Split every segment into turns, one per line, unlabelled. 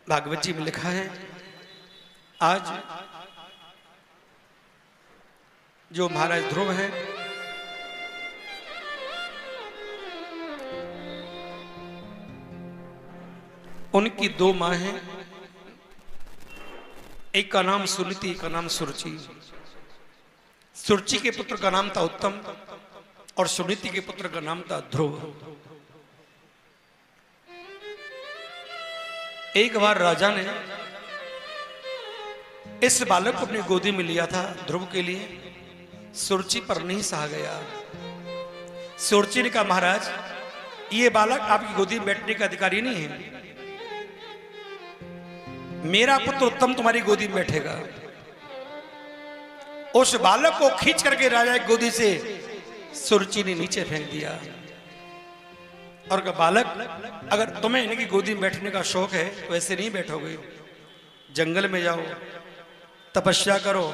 भागवत जी में लिखा है, आज जो महाराज ध्रुव हैं उनकी दो माँ हैं, एक का नाम सुनीति, एक का नाम सुरुचि। सुरुचि के पुत्र का नाम था उत्तम और सुनीति के पुत्र का नाम था ध्रुव। एक बार राजा ने इस बालक को अपनी गोदी में लिया था ध्रुव के लिए, सुरुचि पर नहीं सहा गया। सुरुचि ने कहा, महाराज ये बालक आपकी गोदी में बैठने का अधिकारी नहीं है, मेरा पुत्र उत्तम तुम्हारी गोदी में बैठेगा। उस बालक को खींच करके राजा की गोदी से सुरुचि ने नीचे फेंक दिया और कहा, बालक अगर तुम्हें इनकी गोदी में बैठने का शौक है तो ऐसे नहीं बैठोगे, जंगल में जाओ, तपस्या करो,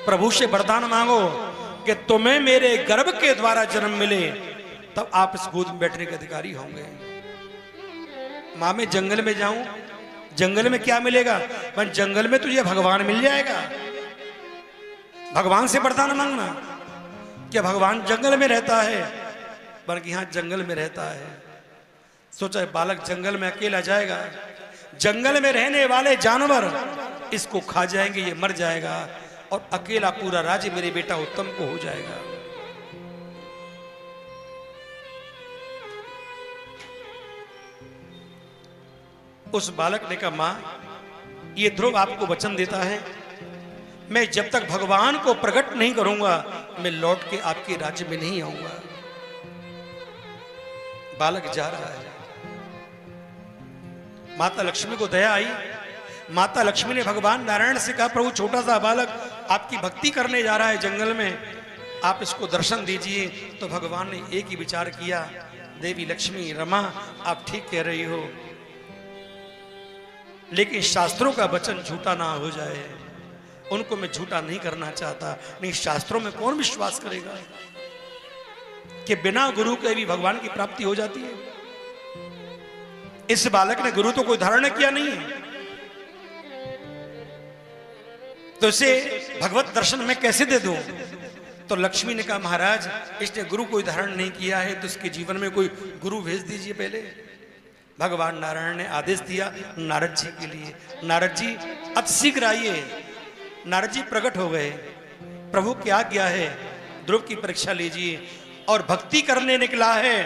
प्रभु से वरदान मांगो कि तुम्हें मेरे गर्भ के द्वारा जन्म मिले, तब आप इस गोद में बैठने के अधिकारी होंगे। मां मैं जंगल में जाऊं, जंगल में क्या मिलेगा? मैं जंगल में तुझे भगवान मिल जाएगा, भगवान से वरदान मांगना। क्या भगवान जंगल में रहता है? बल्कि यहां जंगल में रहता है। सोचा बालक जंगल में अकेला जाएगा, जंगल में रहने वाले जानवर इसको खा जाएंगे, ये मर जाएगा और अकेला पूरा राज्य मेरे बेटा उत्तम को हो जाएगा। उस बालक ने कहा, मां ये ध्रुव आपको वचन देता है, मैं जब तक भगवान को प्रकट नहीं करूंगा मैं लौट के आपके राज्य में नहीं आऊंगा। बालक जा रहा है। माता लक्ष्मी को दया आई। माता लक्ष्मी ने भगवान नारायण से कहा, प्रभु छोटा सा बालक आपकी भक्ति करने जा रहा है जंगल में, आप इसको दर्शन दीजिए। तो भगवान ने एक ही विचार किया, देवी लक्ष्मी रमा आप ठीक कह रही हो, लेकिन शास्त्रों का वचन झूठा ना हो जाए, उनको मैं झूठा नहीं करना चाहता। नहीं, शास्त्रों में कौन विश्वास करेगा कि बिना गुरु के भी भगवान की प्राप्ति हो जाती है। इस बालक ने गुरु तो कोई धारण किया नहीं है, तो इसे भगवत दर्शन मैं कैसे दे दूं? तो लक्ष्मी ने कहा, महाराज इसने गुरु कोई धारण नहीं किया है तो इसके जीवन में कोई गुरु भेज दीजिए पहले। भगवान नारायण ने आदेश दिया नारद जी के लिए, नारद जी अतिशीघ्र आइए। नारद जी प्रकट हो गए। प्रभु क्या आज्ञा है? ध्रुव की परीक्षा लीजिए और भक्ति करने निकला है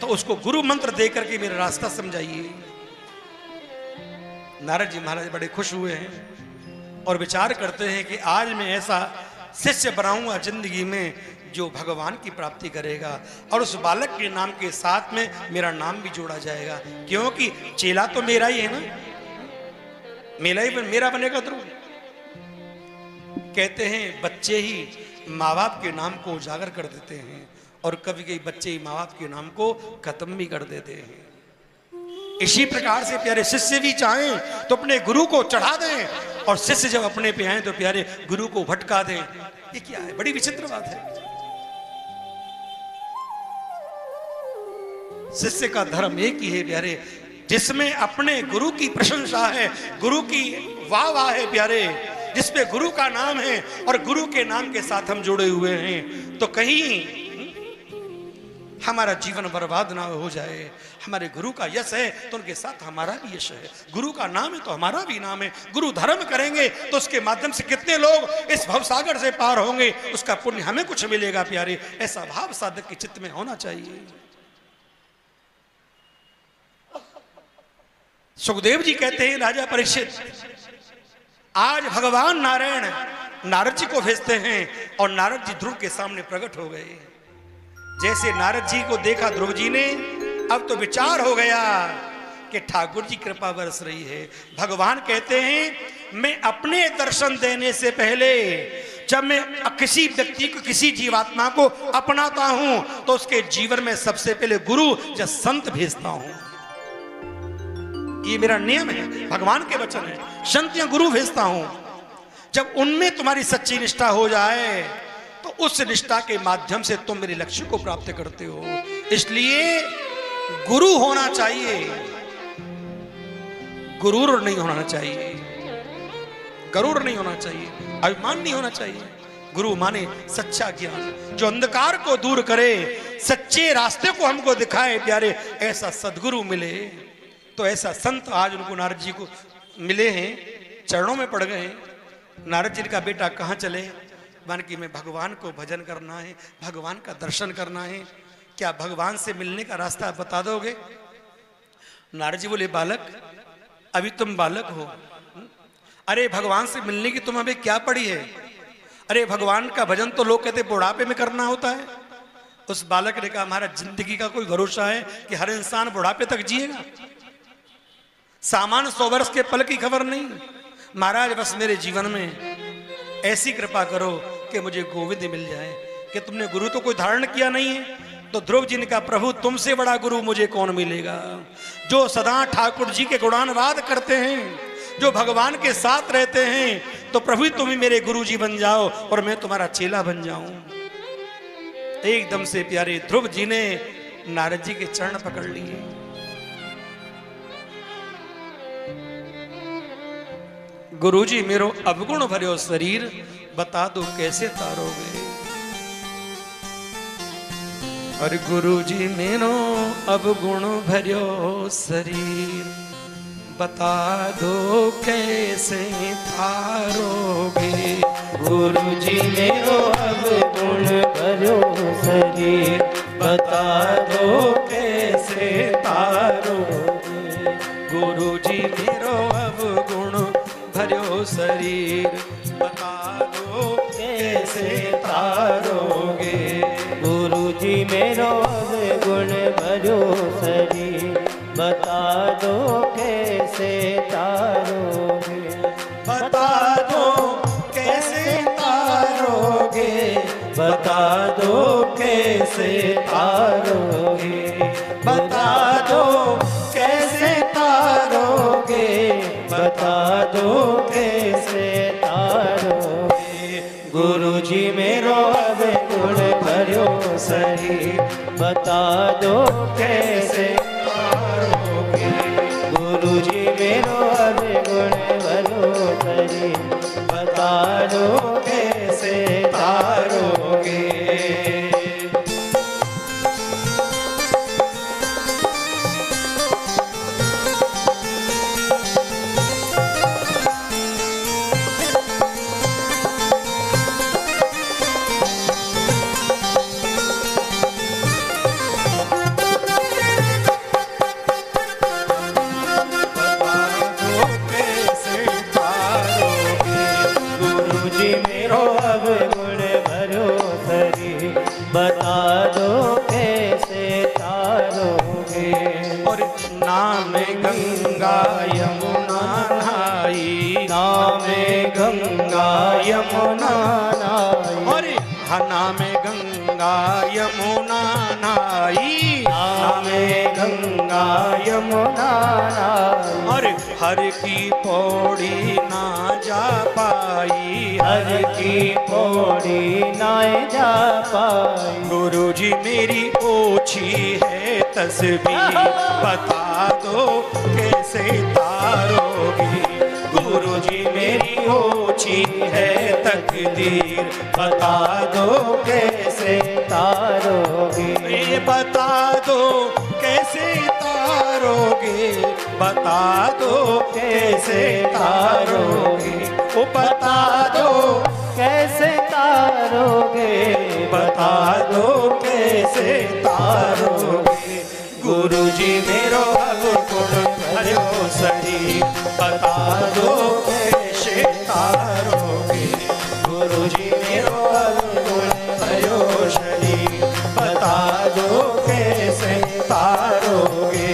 तो उसको गुरु मंत्र दे करके मेरा रास्ता समझाइए। नारद जी महाराज बड़े खुश हुए हैं और विचार करते हैं कि आज मैं ऐसा शिष्य बनाऊंगा जिंदगी में जो भगवान की प्राप्ति करेगा और उस बालक के नाम के साथ में मेरा नाम भी जोड़ा जाएगा, क्योंकि चेला तो मेरा ही है ना, मेरा बनेगा ध्रुव। कहते हैं बच्चे ही माँ बाप के नाम को उजागर कर देते हैं और कभी कभी बच्चे ही माँ बाप के नाम को खत्म भी कर देते हैं। इसी प्रकार से प्यारे शिष्य भी चाहें तो अपने गुरु को चढ़ा दें और शिष्य जब अपने पे आए तो प्यारे गुरु को भटका दें। ये क्या है? बड़ी विचित्र बात है। शिष्य का धर्म एक ही है प्यारे, जिसमें अपने गुरु की प्रशंसा है, गुरु की वाह वाह है प्यारे, जिसपे गुरु का नाम है और गुरु के नाम के साथ हम जुड़े हुए हैं, तो कहीं हमारा जीवन बर्बाद ना हो जाए। हमारे गुरु का यश है तो उनके साथ हमारा भी यश है, गुरु का नाम है तो हमारा भी नाम है। गुरु धर्म करेंगे तो उसके माध्यम से कितने लोग इस भवसागर से पार होंगे, उसका पुण्य हमें कुछ मिलेगा प्यारे। ऐसा भाव साधक के चित्त में होना चाहिए। सुखदेव जी कहते हैं, राजा परीक्षित आज भगवान नारायण नारद जी को भेजते हैं और नारद जी ध्रुव के सामने प्रकट हो गए। जैसे नारद जी को देखा ध्रुव जी ने, अब तो विचार हो गया कि ठाकुर जी कृपा बरस रही है। भगवान कहते हैं, मैं अपने दर्शन देने से पहले जब मैं किसी व्यक्ति को, किसी जीवात्मा को अपनाता हूं तो उसके जीवन में सबसे पहले गुरु या संत भेजता हूं। ये मेरा नियम है, भगवान के वचन है। संत या गुरु भेजता हूं। जब उनमें तुम्हारी सच्ची निष्ठा हो जाए तो उस निष्ठा के माध्यम से तुम मेरे लक्ष्य को प्राप्त करते हो। इसलिए गुरु होना चाहिए। गुरूर नहीं होना चाहिए, गरूर नहीं होना चाहिए, अभिमान नहीं होना चाहिए। गुरु माने सच्चा ज्ञान, जो अंधकार को दूर करे, सच्चे रास्ते को हमको दिखाए। प्यारे, ऐसा सदगुरु मिले तो ऐसा संत आज उनको नारद जी को मिले हैं, चरणों में पड़ गए। नारद जी का बेटा कहाँ चले? मान कि मैं भगवान को भजन करना है, भगवान का दर्शन करना है, क्या भगवान से मिलने का रास्ता बता दोगे? नारद जी बोले, बालक अभी तुम बालक हो, अरे भगवान से मिलने की तुम अभी क्या पड़ी है? अरे भगवान का भजन तो लोग कहते बुढ़ापे में करना होता है। उस बालक ने कहा, हमारा जिंदगी का कोई भरोसा है कि हर इंसान बुढ़ापे तक जिएगा? सामान्य 100 वर्ष के पल की खबर नहीं। महाराज बस मेरे जीवन में ऐसी कृपा करो कि मुझे गोविंद मिल जाए। कि तुमने गुरु तो कोई धारण किया नहीं है? तो ध्रुव जी ने कहा, प्रभु तुमसे बड़ा गुरु मुझे कौन मिलेगा? जो सदा ठाकुर जी के गुणानुवाद करते हैं, जो भगवान के साथ रहते हैं, तो प्रभु तुम ही मेरे गुरु जी बन जाओ और मैं तुम्हारा चेला बन जाऊं। एकदम से प्यारे ध्रुव जी ने नारद जी के चरण पकड़ लिए। गुरु जी मेरो अवगुण भर्यो शरीर, बता दो कैसे तारोगे? और गुरु जी मेरो अवगुण भर्यो शरीर, बता दो कैसे तारोगे?
गुरु जी मेरो अवगुण भर्यो शरीर, बता दो कैसे तारोगे?
गुरु जी मेरो अवगुण भर्यो शरीर, बता दो कैसे तारोगे?
गुरु जी मेरो अवगुण भर्यो शरीर, बता दो कैसे तारोगे?
बता दो कैसे तारोगे?
बता दो कैसे तारोगे?
बता दो कैसे तारोगे?
बता दो कैसे तारोगे? गुरु जी मेरो अवगुण भर्यो शरीर, बता दो कैसे तारोगे? गुरु जी मेरो अवगुण भर्यो शरीर, बता दो कैसे तारोगे? बता दो कैसे तारोगे?
और नाम गंगा यमुना नहाई,
नाम गंगा यमुना नहाई,
और नाम गंगा यमुना नहाई,
नाम गंगा यमुना नहाई,
और हर की पौड़ी ना जा पाई,
हर की पौड़ी ना जा पाई।
गुरु जी मेरी ओछी है तस्वीर, बता दो कैसे तारोगी? गुरु जी मेरी ओछी है तकदीर, बता दो कैसे
तारोगे?
बता दो कैसे तारोगे? बता दो कैसे तारोगे? ओ बता दो
कैसे तारोगे?
बता दो कैसे तारोगे? गुरु जी मेरो अवगुण भर्यो शरीर, बता दो कैसे तारोगे? गुरु जी मेरो अवगुण भर्यो शरीर, बता दो कैसे तारोगे?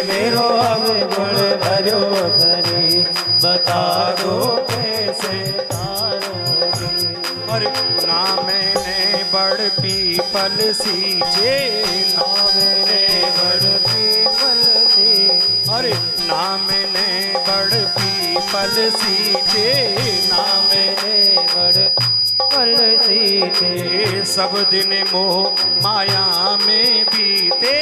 मेरो अवगुण भर्यो शरीर, बता दो कैसे
और ना मैंने बड़ पीपल सींचे,
ना मैंने बड़ पीपल सींचे,
अरे ना मैंने बड़ पीपल सींचे,
ना मैंने बड़ पल सींचे।
सब दिन मोह माया में बीते,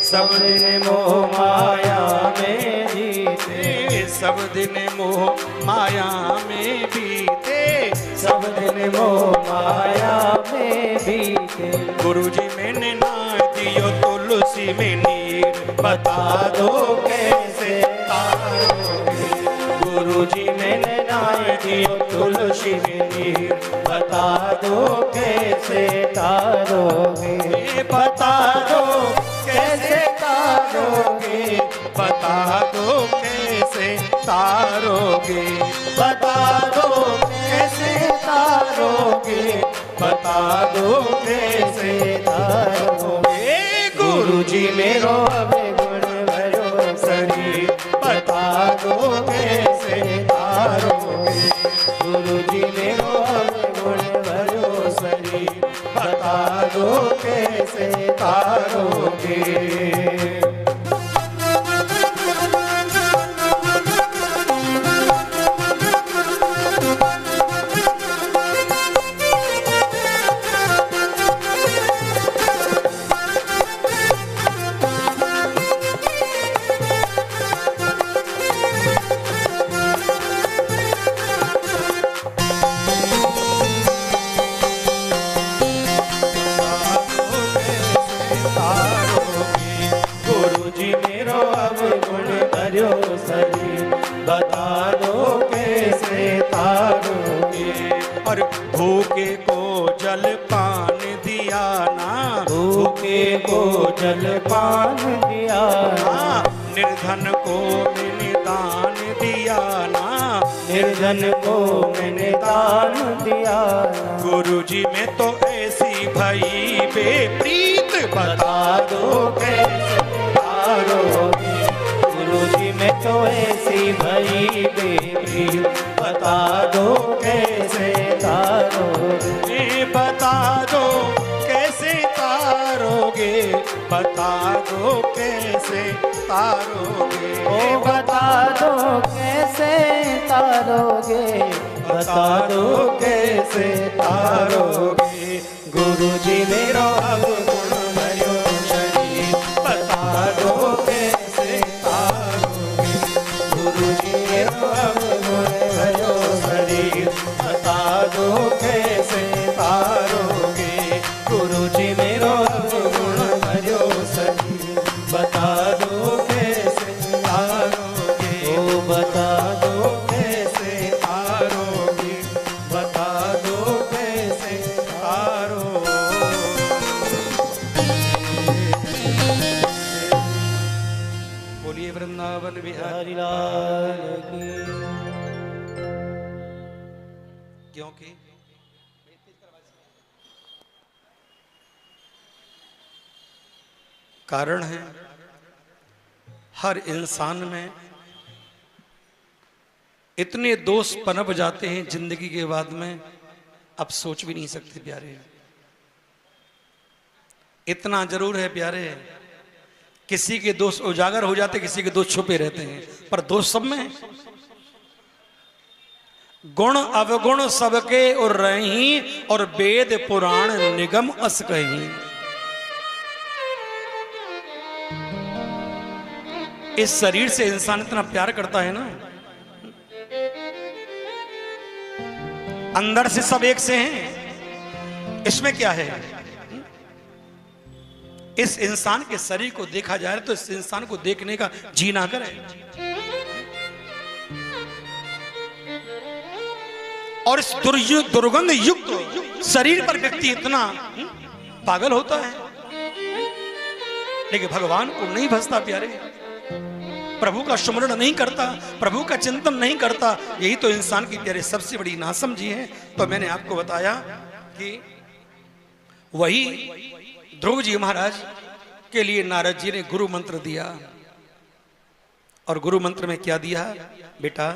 सब दिन मोह माया में जीते,
सब दिन मोह माया में बीते,
सब दिन मोह माया में बीते।
गुरुजी मैंने ना दियो तुलसी में नीर, बता दो कैसे तारोगे।
गुरुजी मैंने ना दियो तुलसी में नीर, बता दो कैसे तारोगे।
बता दो कैसे तारोगे, बता दो कैसे तारोगे,
बता दो कैसे तारोगे,
बता दो कैसे
तारोगे। गुरुजी मेरो अब गुण भरो शरीर,
बता दो कैसे तारोगे।
गुरुजी मेरो अब गुण भरो शरीर,
बता दो कैसे तारोगे।
गुरुजी मेरो अब गुण भरो शरीर, बता दो कैसे तारोगे।
और भूखे को जल पान दिया ना,
भूखे को जल पान दिया ना,
निर्धन को मैंने दान दिया ना,
निर्धन को मैंने दान दिया ना।
गुरुजी में तो ऐसी भई बेप्रीत,
बता दो कैसे तारोगे। गुरुजी में तो ऐसी भई बेप्रीत, बता दो कैसे तारोगे।
बता दो कैसे तारोगे, बता दो कैसे तारोगे।
ओ बता दो कैसे तारोगे, बता दो कैसे तारोगे। गुरुजी मेरो अब गुण भरो शरीर, बता दो कैसे तारोगे। गुरुजी मेरो अब गुण भरो शरीर, बता दो कैसे तारोगे। गुरुजी मेरो अब गुण भरो शरीर, बता दो कैसे तारोगे। ओ बता दो कैसे तारोगे, बता दो कैसे तारोगे।
बोलिए वृंदावन बिहारी।
हरि लाल की।
क्योंकि कारण है हर इंसान में इतने दोष पनप जाते हैं जिंदगी के बाद में, अब सोच भी नहीं सकते प्यारे। इतना जरूर है प्यारे, किसी के दोष उजागर हो जाते, किसी के दोष छुपे रहते हैं, पर दोष सब में है। गुण अवगुण सबके और रही, और वेद पुराण निगम अस कहीं। इस शरीर से इंसान इतना प्यार करता है ना, अंदर से सब एक से हैं, इसमें क्या है? इस इंसान के शरीर को देखा जाए तो इस इंसान को देखने का जी ना करे। और इस दुर्गंध युक्त शरीर पर व्यक्ति इतना पागल होता है, लेकिन भगवान को नहीं भजता प्यारे, प्रभु का सुमरण नहीं करता, प्रभु का चिंतन नहीं करता। यही तो इंसान की प्यारे सबसे बड़ी नासमझी है। तो मैंने आपको बताया कि वही ध्रुव जी महाराज के लिए नारद जी ने गुरु मंत्र दिया, और गुरु मंत्र में क्या दिया? बेटा